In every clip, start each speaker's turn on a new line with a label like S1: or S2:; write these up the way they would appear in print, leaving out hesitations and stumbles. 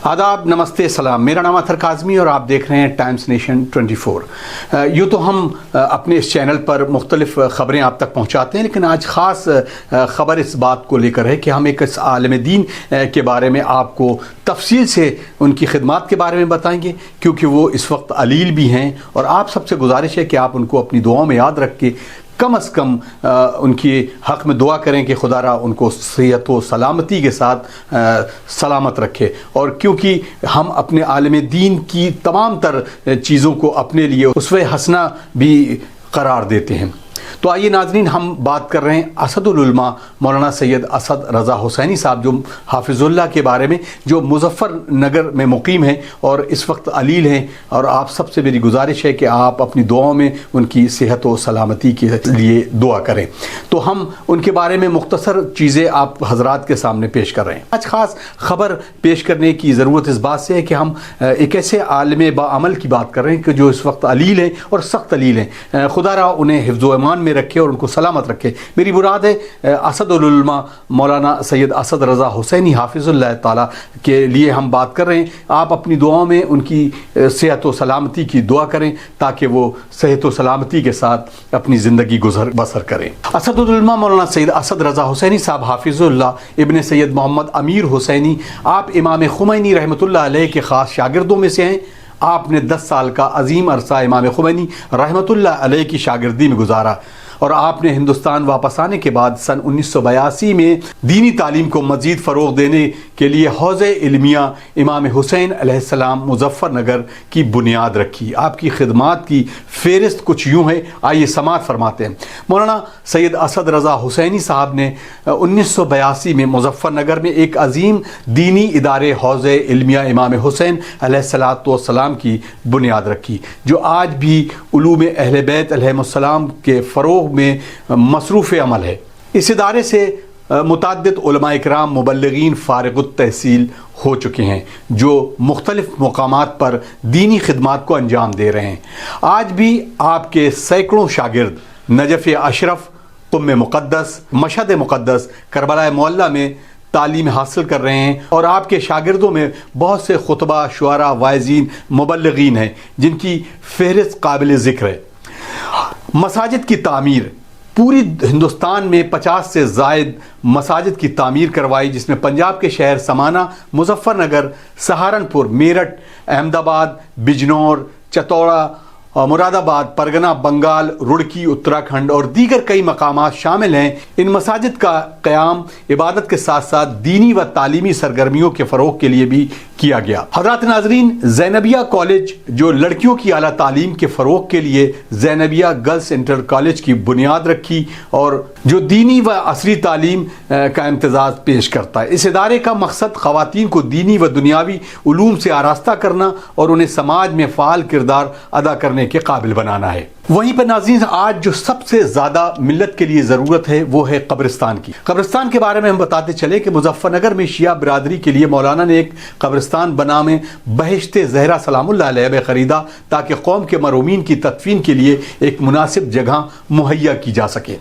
S1: आदाब, नमस्ते, सलाम। मेरा नाम अतर काज़मी और आप देख रहे हैं टाइम्स नेशन 24। यूँ तो हम अपने इस चैनल पर मुख्तलिफ़ ख़बरें आप तक पहुँचाते हैं, लेकिन आज ख़ास ख़बर इस बात को लेकर है कि हम एक इस आलिम दीन के बारे में आपको तफसील से उनकी खिदमात के बारे में बताएंगे, क्योंकि वो इस वक्त अलील भी हैं और आप सबसे गुजारिश है कि आप उनको अपनी दुआओं में याद रख के कम अज़ कम उनकी हक़ में दुआ करें कि खुदारा उनको सेहत व सलामती के साथ सलामत रखे। और क्योंकि हम अपने आलिम दीन की तमाम तर चीज़ों को अपने लिए उसवे हसना भी करार देते हैं। तो आइए नाज़रीन, हम बात कर रहे हैं असदुल उलमा मौलाना सैयद असद रज़ा हुसैनी साहब, जो हाफिज़ुल्लाह के बारे में, जो मुज़फ़्फ़रनगर में मुक़ीम हैं और इस वक्त अलील हैं। और आप सबसे मेरी गुजारिश है कि आप अपनी दुआओं में उनकी सेहत व सलामती के लिए दुआ करें। तो हम उनके बारे में मुख्तसर चीज़ें आप हज़रात के सामने पेश कर रहे हैं। आज ख़ास ख़बर पेश करने की ज़रूरत इस बात से है कि हम एक ऐसे आलिम बाअमल की बात कर रहे हैं कि जो इस वक्त अलील हैं और सख्त अलील हैं। खुदारा उन्हें हिफ्ज़ व ईमान में रखे और उनको सलामत रखे। मेरी मुराद है असदुल उलमा मौलाना सैयद असद रज़ा हुसैनी हाफिज़ुल्लाह ताला के लिए हम बात कर रहे हैं। आप अपनी दुआओं में उनकी सेहत व सलामती की दुआ करें ताकि वो सेहत व सलामती के साथ अपनी ज़िंदगी गुजर बसर करें। असदुल उलमा मौलाना सैयद असद रज़ा हुसैनी साहब हाफिज़ुल्लाह इब्न सैयद मोहम्मद अमीर हुसैनी, आप इमाम खुमैनी रहमतुल्लाह अलैह के ख़ास शागिर्दों में से हैं। आपने 10 साल का अजीम अरसा इमाम खुमैनी रहमतुल्लाह अलैह की शागिर्दी में गुजारा और आपने हिंदुस्तान वापस आने के बाद सन 1982 में दीनी तालीम को मज़ीद फ़रोग़ देने के लिए हौज़े इल्मिया इमाम हुसैन अलैहिस्सलाम मुज़फ़्फ़रनगर की बुनियाद रखी। आपकी खिदमात की फ़हरिस्त कुछ यूँ है, आइए समाअत फरमाते हैं। मौलाना सैयद असद रज़ा हुसैनी साहब ने 1982 में मुज़फ़्फ़रनगर में एक अजीम दीनी इदारे हौज़े इल्मिया इमाम हुसैन अलैहिस्सलाम की बुनियाद रखी, जो आज भी उलूम अहले बैत अलैहिमुस्सलाम के फ़रोग़ में मसरूफ़ अमल है। इस इदारे से मुतअद्दिद उलमा इकराम मुबल्लिगीन फ़ारिग़ुत तहसील हो चुके हैं, जो मुख्तलिफ़ मकामात पर दीनी खिदमात को अंजाम दे रहे हैं। आज भी आपके सैकड़ों शागिर्द Najaf Ashraf, Kumbh मुक़द्दस, Mashhad मुक़द्दस, Karbala मुअल्ला में तालीम हासिल कर रहे हैं और आपके शागिर्दों में बहुत से खुतबा, शुआरा, वाइज़ीन, मुबल्लिगीन हैं जिनकी फ़हरिस्त काबिल ज़िक्र है। मसाजिद की तामीर, पूरी हिंदुस्तान में 50 से ज़ायद मसाजिद की तामीर करवाई, जिसमें पंजाब के शहर समाना, मुज़फ़्फ़रनगर, सहारनपुर, मेरठ, अहमदाबाद, बिजनौर, चतौड़ा, मुरादाबाद, परगना, बंगाल, रुड़की, उत्तराखंड और दीगर कई मकामात शामिल हैं। इन मसाजिद का क़याम इबादत के साथ साथ दीनी व तालीमी सरगर्मियों के फ़रोग़ के लिए भी किया गया। हज़रात नाज़रीन, ज़ैनबिया कॉलेज, जो लड़कियों की आला तालीम के फ़रोग़ के लिए ज़ैनबिया गर्ल्स इंटर कॉलेज की बुनियाद रखी और जो दीनी व असरी तालीम का इम्तिज़ाज़ पेश करता है। इस इदारे का मकसद ख़वातीन को दीनी व दुनियावी उलूम से आरास्ता करना और उन्हें समाज में फ़ाल किरदार अदा करने के काबिल बनाना है। वहीं पर नाज़रीन, आज जो सबसे ज़्यादा मिल्लत के लिए ज़रूरत है वो है कब्रिस्तान की। कब्रिस्तान के बारे में हम बताते चले कि मुज़फ़्फ़रनगर में शिया बिरादरी के लिए मौलाना ने एक कब्रिस्तान बना में बहिश्ते ज़हरा सलामुल्लाह अलैहा में ख़रीदा, ताकि कौम के मरूमीन की तदफ़ीन के लिए एक मुनासिब जगह मुहैया की जा सके।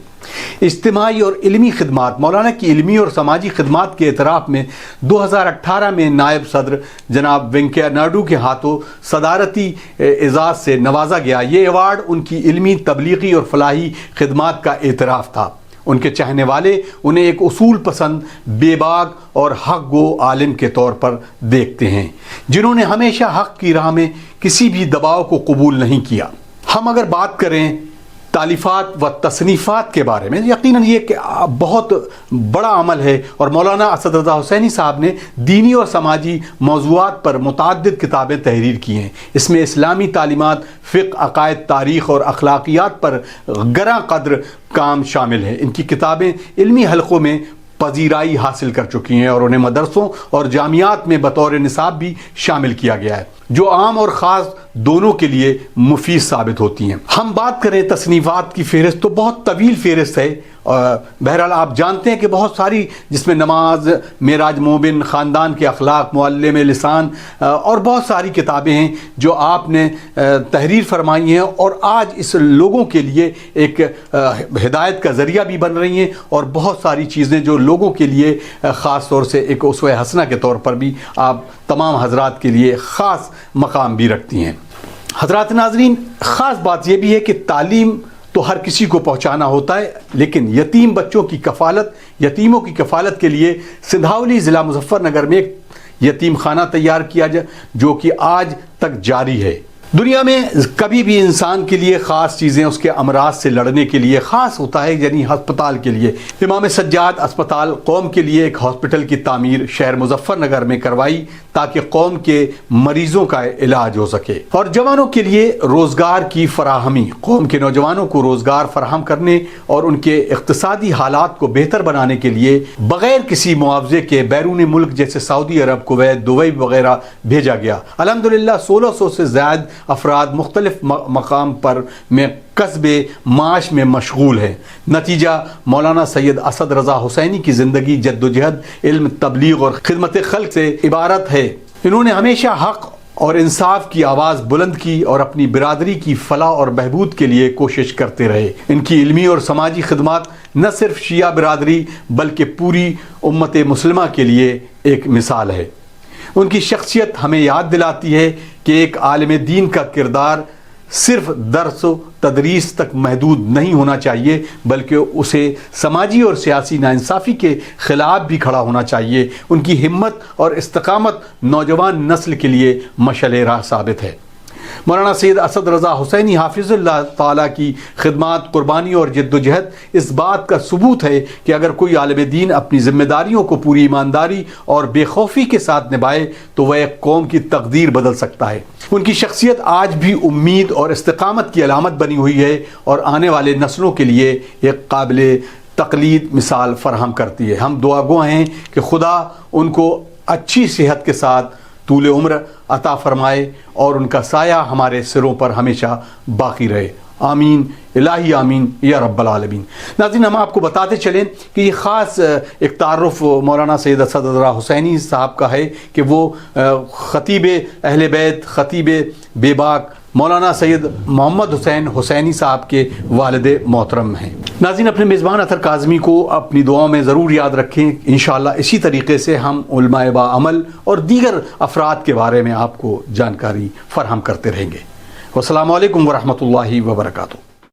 S1: इज्तिमाई और इल्मी खिदमात, मौलाना की इल्मी और समाजी खिदमात के एतराफ़ में 2018 में नायब सदर जनाब वेंकैया नायडू के हाथों सदारती एजाज़ से नवाजा गया। ये अवार्ड उनकी इल्मी, तबलीगी और फलाही खिदमात का एतराफ़ था। उनके चाहने वाले उन्हें एक उसूल पसंद, बेबाक और हक़ गो आलिम के तौर पर देखते हैं, जिन्होंने हमेशा हक़ की राह में किसी भी दबाव को कबूल नहीं किया। हम अगर बात करें तालीफ़ात व तसनीफ़ात के बारे में, यकीनन ये बहुत बड़ा अमल है और मौलाना असद रज़ा हुसैनी साहब ने दीनी और समाजी मौज़ूआत पर मुतअद्दिद किताबें तहरीर की हैं। इसमें इस्लामी तालीमात, फ़िक़्ह, अक़ायद, तारीख़ और अखलाक़ियात पर गरा क़द्र काम शामिल है। इनकी किताबें इल्मी हलक़ों में पजीराई हासिल कर चुकी हैं और उन्हें मदरसों और जामियात में बतौर निसाब भी शामिल किया गया है, जो आम और ख़ास दोनों के लिए मुफीद साबित होती हैं। हम बात करें तसनीफ़ात की फ़हरिस्त तो बहुत तवील फ़हरिस्त है بہرحال آپ جانتے ہیں کہ بہت ساری جس میں نماز، معراج مومن، خاندان کے اخلاق، معلم لسان اور بہت ساری کتابیں ہیں جو آپ نے تحریر فرمائی ہیں اور آج اس لوگوں کے لیے ایک ہدایت کا ذریعہ بھی بن رہی ہیں، اور بہت ساری چیزیں جو لوگوں کے لیے خاص طور سے ایک اسوہ حسنہ کے طور پر بھی آپ تمام حضرات کے لیے خاص مقام بھی رکھتی ہیں۔ حضرات ناظرین، خاص بات یہ بھی ہے کہ تعلیم تو ہر کسی کو پہنچانا ہوتا ہے، لیکن یتیم بچوں کی کفالت، یتیموں کی کفالت کے لیے سندھاولی ضلع مظفر نگر میں ایک یتیم خانہ تیار کیا جو کہ آج تک جاری ہے۔ دنیا میں کبھی بھی انسان کے لیے خاص چیزیں اس کے امراض سے لڑنے کے لیے خاص ہوتا ہے، یعنی ہسپتال کے لیے امام سجاد اسپتال قوم کے لیے ایک ہاسپٹل کی تعمیر شہر مظفر نگر میں کروائی تاکہ قوم کے مریضوں کا علاج ہو سکے، اور جوانوں کے لیے روزگار کی فراہمی، قوم کے نوجوانوں کو روزگار فراہم کرنے اور ان کے اقتصادی حالات کو بہتر بنانے کے لیے بغیر کسی معاوضے کے بیرون ملک جیسے سعودی عرب، کویت، دبئی وغیرہ بھیجا گیا۔ الحمدللہ 1600 سے زائد افراد مختلف مقام پر میں کسب معاش میں مشغول ہیں۔ نتیجہ مولانا سید اسد رضا حسینی کی زندگی جدوجہد، علم، تبلیغ اور خدمت خلق سے عبارت ہے۔ انہوں نے ہمیشہ حق اور انصاف کی آواز بلند کی اور اپنی برادری کی فلاح اور بہبود کے لیے کوشش کرتے رہے۔ ان کی علمی اور سماجی خدمات نہ صرف شیعہ برادری بلکہ پوری امت مسلمہ کے لیے ایک مثال ہے۔ ان کی شخصیت ہمیں یاد دلاتی ہے کہ ایک عالم دین کا کردار صرف درس و تدریس تک محدود نہیں ہونا چاہیے، بلکہ اسے سماجی اور سیاسی ناانصافی کے خلاف بھی کھڑا ہونا چاہیے۔ ان کی ہمت اور استقامت نوجوان نسل کے لیے مشعل راہ ثابت ہے۔ مولانا سید اسد رضا حسینی حافظ اللہ تعالیٰ کی خدمات، قربانی اور جد و جہد اس بات کا ثبوت ہے کہ اگر کوئی عالم دین اپنی ذمہ داریوں کو پوری ایمانداری اور بے خوفی کے ساتھ نبھائے تو وہ ایک قوم کی تقدیر بدل سکتا ہے۔ ان کی شخصیت آج بھی امید اور استقامت کی علامت بنی ہوئی ہے اور آنے والے نسلوں کے لیے ایک قابل تقلید مثال فراہم کرتی ہے۔ ہم دعا گو ہیں کہ خدا ان کو اچھی صحت کے ساتھ طول عمر عطا فرمائے اور ان کا سایہ ہمارے سروں پر ہمیشہ باقی رہے، آمین الہی آمین یا رب العالمین۔ ناظرین، ہم آپ کو بتاتے چلیں کہ یہ خاص ایک تعارف مولانا سید اسد رضا حسینی صاحب کا ہے کہ وہ خطیب اہل بیت، خطیب بے باک مولانا سید محمد حسین حسینی صاحب کے والد محترم ہیں۔ ناظرین، اپنے میزبان اطہر کاظمی کو اپنی دعاؤں میں ضرور یاد رکھیں۔ انشاءاللہ اسی طریقے سے ہم علماء با عمل اور دیگر افراد کے بارے میں آپ کو جانکاری فراہم کرتے رہیں گے۔ والسلام علیکم ورحمۃ اللہ وبرکاتہ۔